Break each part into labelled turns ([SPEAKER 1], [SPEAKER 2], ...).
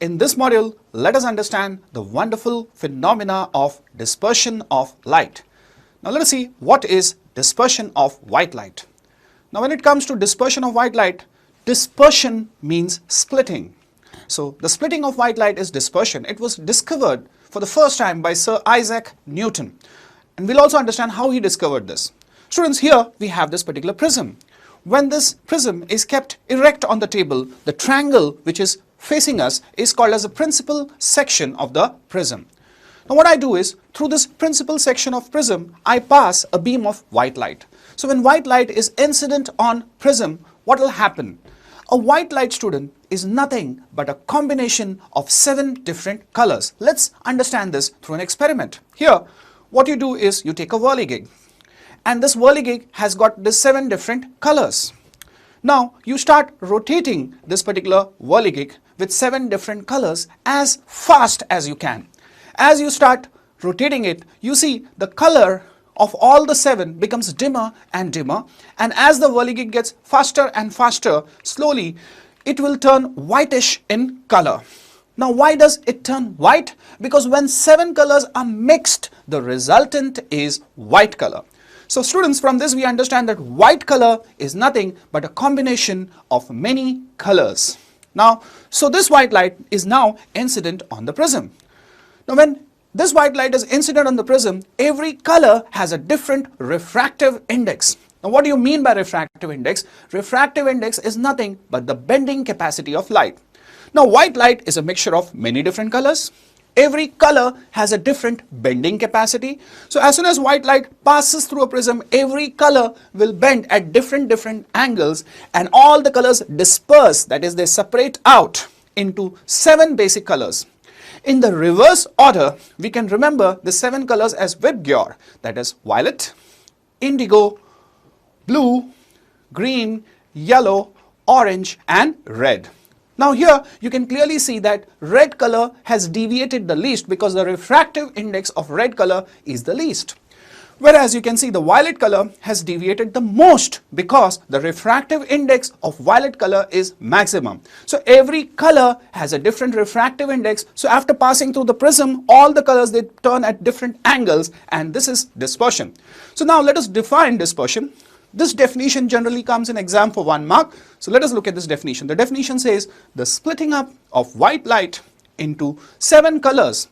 [SPEAKER 1] In this module, let us understand the wonderful phenomena of dispersion of light. Now let us see what is dispersion of white light. Now when it comes to dispersion of white light, dispersion means splitting. So the splitting of white light is dispersion. It was discovered for the first time by Sir Isaac Newton. And we'll also understand how he discovered this. Students, here we have this particular prism. When this prism is kept erect on the table, the triangle which is facing us is called as the principal section of the prism. Now what I do is, through this principal section of prism, I pass a beam of white light. So when white light is incident on prism, what will happen? A white light, student, is nothing but a combination of 7 different colors. Let's understand this through an experiment. Here, what you do is you take a whirligig, and this whirligig has got the 7 different colors. Now you start rotating this particular whirligig with 7 different colors as fast as you can. As you start rotating it, you see the color of all the 7 becomes dimmer and dimmer, and as the whirligig gets faster and faster, slowly it will turn whitish in color. Now why does it turn white? Because when 7 colors are mixed, the resultant is white color. So students, from this we understand that white color is nothing but a combination of many colors. Now, so this white light is now incident on the prism. Now when this white light is incident on the prism, every color has a different refractive index. Now what do you mean by refractive index? Refractive index is nothing but the bending capacity of light. Now white light is a mixture of many different colors. Every color has a different bending capacity. So as soon as white light passes through a prism, every color will bend at different angles, and all the colors disperse, that is, they separate out into 7 basic colors. In the reverse order, we can remember the 7 colors as Vibgyor, that is violet, indigo, blue, green, yellow, orange and red. Now here you can clearly see that red color has deviated the least because the refractive index of red color is the least. Whereas you can see the violet color has deviated the most because the refractive index of violet color is maximum. So every color has a different refractive index. So after passing through the prism, all the colors, they turn at different angles, and this is dispersion. So now let us define dispersion. This definition generally comes in exam for 1 mark. So let us look at this definition. The definition says the splitting up of white light into 7 colors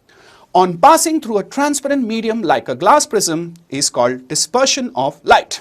[SPEAKER 1] on passing through a transparent medium like a glass prism is called dispersion of light.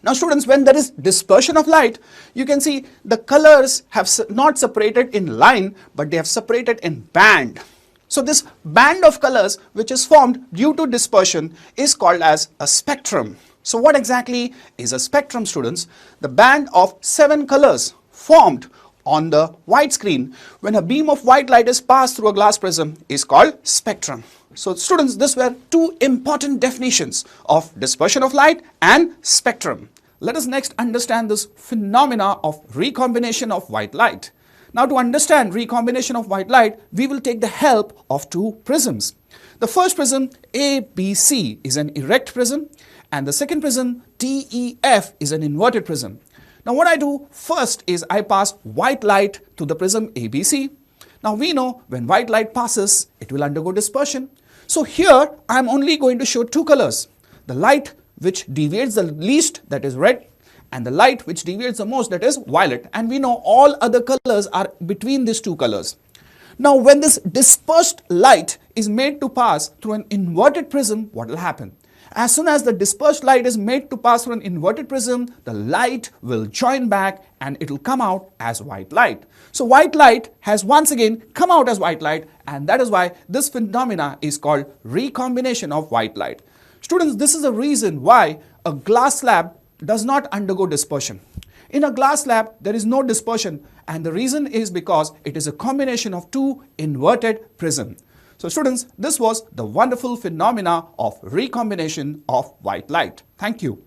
[SPEAKER 1] Now students, when there is dispersion of light, you can see the colors have not separated in line, but they have separated in band. So this band of colors which is formed due to dispersion is called as a spectrum. So what exactly is a spectrum, students? The band of 7 colors formed on the white screen when a beam of white light is passed through a glass prism is called spectrum. So students, these were 2 important definitions of dispersion of light and spectrum. Let us next understand this phenomena of recombination of white light. Now to understand recombination of white light, we will take the help of 2 prisms. The first prism, ABC, is an erect prism, and the second prism, TEF, is an inverted prism. Now what I do first is I pass white light to the prism ABC. Now we know when white light passes, it will undergo dispersion. So here I am only going to show 2 colors. The light which deviates the least, that is red, and the light which deviates the most, that is violet. And we know all other colors are between these 2 colors. Now when this dispersed light is made to pass through an inverted prism, what will happen? As soon as the dispersed light is made to pass through an inverted prism, the light will join back and it will come out as white light. So white light has once again come out as white light, and that is why this phenomena is called recombination of white light. Students, this is the reason why a glass slab does not undergo dispersion. In a glass slab, there is no dispersion, and the reason is because it is a combination of 2 inverted prisms. So students, this was the wonderful phenomena of recombination of white light. Thank you.